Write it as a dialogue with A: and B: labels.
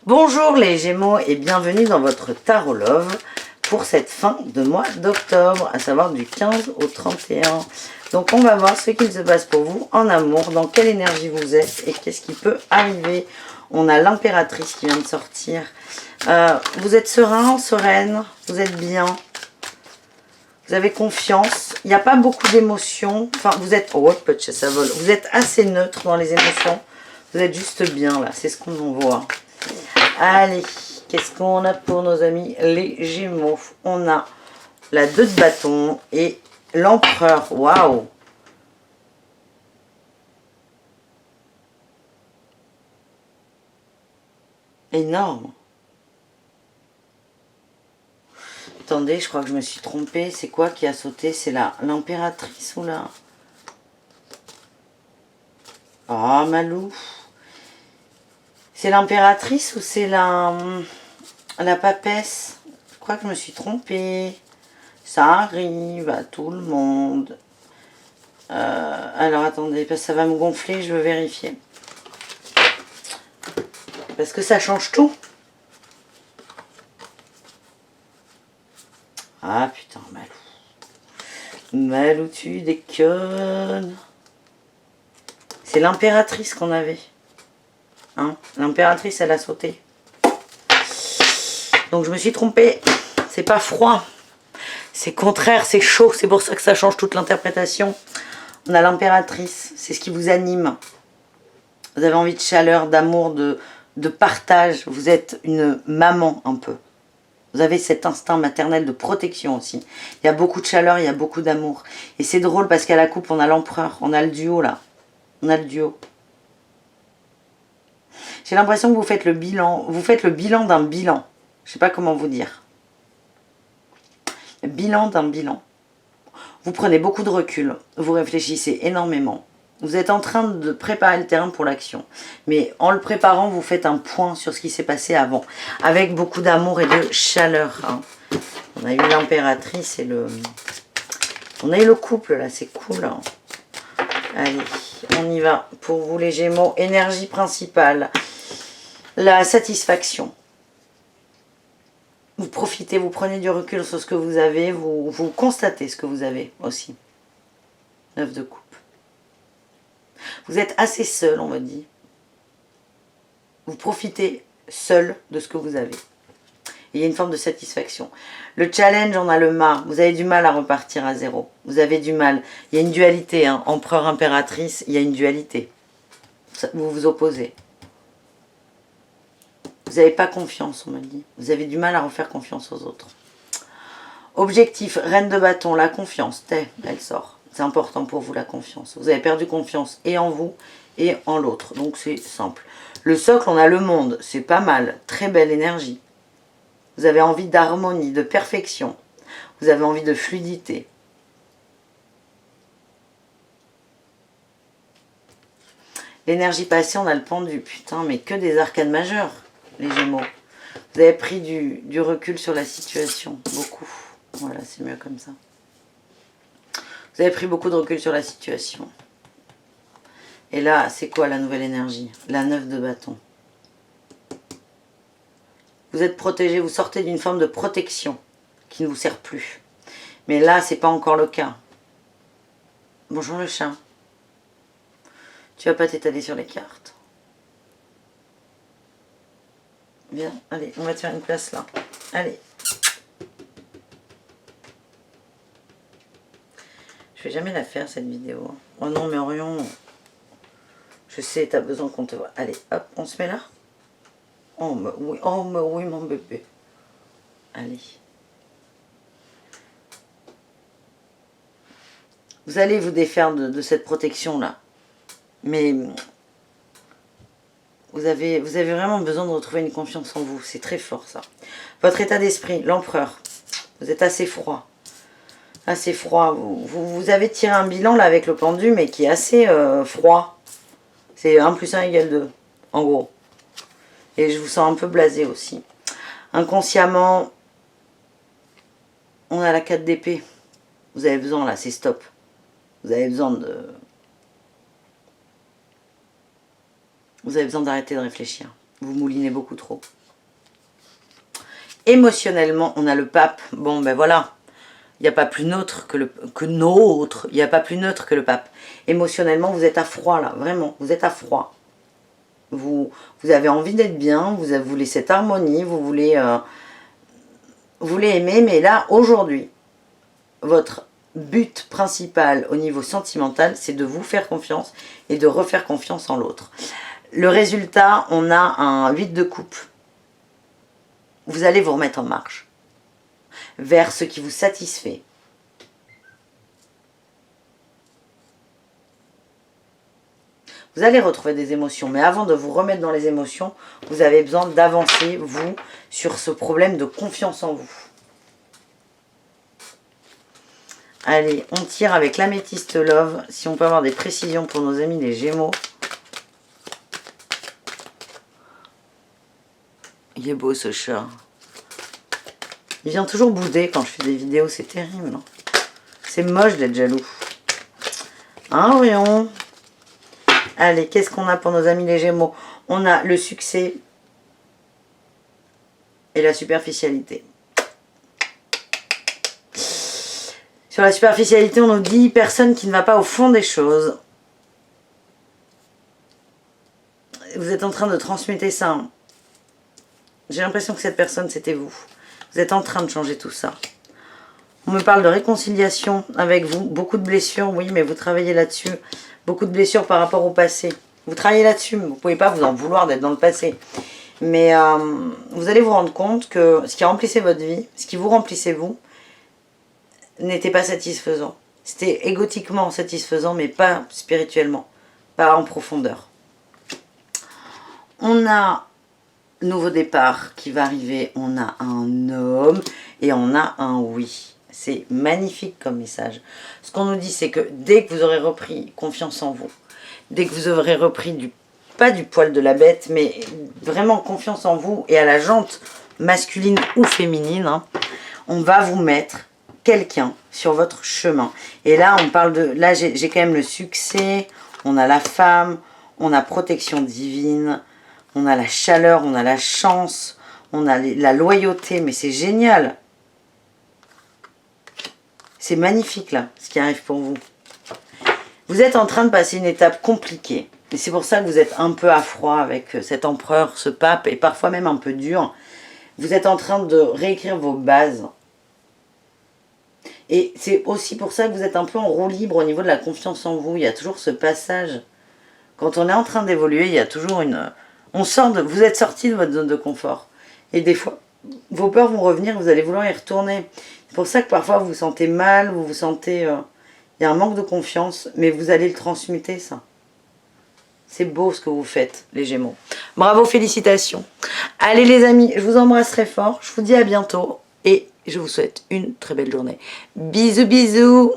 A: Bonjour les Gémeaux et bienvenue dans votre Tarot Love pour cette fin de mois d'octobre, à savoir du 15 au 31. Donc on va voir ce qu'il se passe pour vous en amour, dans quelle énergie vous êtes et qu'est-ce qui peut arriver. On a l'impératrice qui vient de sortir. Vous êtes serein, sereine, vous êtes bien, vous avez confiance. Il n'y a pas beaucoup d'émotions. Enfin, vous êtes... Oh, ça vole. Vous êtes assez neutre dans les émotions. Vous êtes juste bien là, c'est ce qu'on voit. Allez, qu'est-ce qu'on a pour nos amis les Gémeaux? On a la 2 de bâton et l'empereur. Waouh! Énorme. Attendez, je crois que je me suis trompée. C'est quoi qui a sauté? C'est l'impératrice ou là? Ah, Malou. C'est l'impératrice ou c'est la papesse? Je crois que je me suis trompée. Ça arrive à tout le monde. Alors attendez, parce que ça va me gonfler, je veux vérifier. Parce que ça change tout. Ah putain, Malou. Malou, tu déconnes. C'est l'impératrice qu'on avait. Hein, l'impératrice, elle a sauté. Donc je me suis trompée. C'est pas froid. C'est contraire, c'est chaud. C'est pour ça que ça change toute l'interprétation. On a l'impératrice. C'est ce qui vous anime. Vous avez envie de chaleur, d'amour, de partage. Vous êtes une maman un peu. Vous avez cet instinct maternel de protection aussi. Il y a beaucoup de chaleur, il y a beaucoup d'amour. Et c'est drôle parce qu'à la coupe, on a l'empereur. On a le duo là. On a le duo. J'ai l'impression que vous faites le bilan. Vous faites le bilan d'un bilan. Je ne sais pas comment vous dire. Le bilan d'un bilan. Vous prenez beaucoup de recul. Vous réfléchissez énormément. Vous êtes en train de préparer le terrain pour l'action. Mais en le préparant, vous faites un point sur ce qui s'est passé avant. Avec beaucoup d'amour et de chaleur. Hein. On a eu l'impératrice et le... On a eu le couple là, c'est cool. Hein. Allez, on y va. Pour vous les Gémeaux, énergie principale. La satisfaction. Vous profitez, vous prenez du recul sur ce que vous avez, vous constatez ce que vous avez aussi. 9 de coupe. Vous êtes assez seul, on va dire. Vous profitez seul de ce que vous avez. Et il y a une forme de satisfaction. Le challenge, on a le mât. Vous avez du mal à repartir à zéro. Vous avez du mal. Il y a une dualité. Hein. Empereur, impératrice, il y a une dualité. Vous vous opposez. Vous n'avez pas confiance, on m'a dit. Vous avez du mal à refaire confiance aux autres. Objectif, reine de bâton, la confiance. Elle sort. C'est important pour vous, la confiance. Vous avez perdu confiance et en vous et en l'autre. Donc c'est simple. Le socle, on a le monde. C'est pas mal. Très belle énergie. Vous avez envie d'harmonie, de perfection. Vous avez envie de fluidité. L'énergie passée, on a le pendu. Putain, mais que des arcanes majeures, les Gémeaux. Vous avez pris du recul sur la situation. Beaucoup. Voilà, c'est mieux comme ça. Vous avez pris beaucoup de recul sur la situation. Et là, c'est quoi la nouvelle énergie? La 9 de bâton. Vous êtes protégé, vous sortez d'une forme de protection qui ne vous sert plus. Mais là, c'est pas encore le cas. Bonjour le chat. Tu vas pas t'étaler sur les cartes. Viens, allez, on va te faire une place là. Allez. Je vais jamais la faire cette vidéo. Oh non, mais Orion, je sais, t'as besoin qu'on te voit. Allez, hop, on se met là. Oh, mais oui, mon bébé. Allez. Vous allez vous défaire de cette protection-là. Mais vous avez vraiment besoin de retrouver une confiance en vous. C'est très fort, ça. Votre état d'esprit, l'empereur. Vous êtes assez froid. Assez froid. Vous avez tiré un bilan, là, avec le pendu, mais qui est assez froid. C'est 1 plus 1 égale 2, en gros. Et je vous sens un peu blasé aussi. Inconsciemment, on a la 4 d'épée. Vous avez besoin, là, c'est stop. Vous avez besoin d'arrêter de réfléchir. Vous moulinez beaucoup trop. Émotionnellement, on a le pape. Bon, ben voilà. Il n'y a pas plus neutre que nôtre. Il n'y a pas plus neutre que le pape. Émotionnellement, vous êtes à froid, là. Vraiment, vous êtes à froid. Vous avez envie d'être bien. Vous voulez cette harmonie. Vous voulez aimer. Mais là, aujourd'hui, votre but principal au niveau sentimental, c'est de vous faire confiance et de refaire confiance en l'autre. Le résultat, on a un 8 de coupe. Vous allez vous remettre en marche vers ce qui vous satisfait. Vous allez retrouver des émotions, mais avant de vous remettre dans les émotions, vous avez besoin d'avancer, vous, sur ce problème de confiance en vous. Allez, on tire avec l'améthyste love, si on peut avoir des précisions pour nos amis les Gémeaux. Il est beau ce chat. Il vient toujours bouder quand je fais des vidéos, c'est terrible. C'est moche d'être jaloux. Hein, Orion? Allez, qu'est-ce qu'on a pour nos amis les Gémeaux? On a le succès et la superficialité. Sur la superficialité, on nous dit personne qui ne va pas au fond des choses. Vous êtes en train de transmuter ça. J'ai l'impression que cette personne, c'était vous. Vous êtes en train de changer tout ça. On me parle de réconciliation avec vous. Beaucoup de blessures, oui, mais vous travaillez là-dessus. Beaucoup de blessures par rapport au passé. Vous travaillez là-dessus, mais vous ne pouvez pas vous en vouloir d'être dans le passé. Mais vous allez vous rendre compte que ce qui remplissait votre vie, ce qui vous remplissait vous, n'était pas satisfaisant. C'était égotiquement satisfaisant, mais pas spirituellement. Pas en profondeur. On a nouveau départ qui va arriver, on a un homme et on a un oui. C'est magnifique comme message. Ce qu'on nous dit, c'est que dès que vous aurez repris confiance en vous, dès que vous aurez repris pas du poil de la bête, mais vraiment confiance en vous et à la jante masculine ou féminine, hein, on va vous mettre quelqu'un sur votre chemin. Et là, on parle de... Là, j'ai quand même le succès, on a la femme, on a protection divine, on a la chaleur, on a la chance, on a la loyauté, mais c'est génial. C'est magnifique là, ce qui arrive pour vous. Vous êtes en train de passer une étape compliquée. Et c'est pour ça que vous êtes un peu à froid avec cet empereur, ce pape, et parfois même un peu dur. Vous êtes en train de réécrire vos bases. Et c'est aussi pour ça que vous êtes un peu en roue libre au niveau de la confiance en vous. Il y a toujours ce passage. Quand on est en train d'évoluer, il y a toujours une... vous êtes sorti de votre zone de confort. Et des fois, vos peurs vont revenir, vous allez vouloir y retourner. C'est pour ça que parfois vous vous sentez mal, vous vous sentez... il y a un manque de confiance, mais vous allez le transmuter, ça. C'est beau ce que vous faites, les Gémeaux. Bravo, félicitations. Allez les amis, je vous embrasse très fort. Je vous dis à bientôt et je vous souhaite une très belle journée. Bisous, bisous.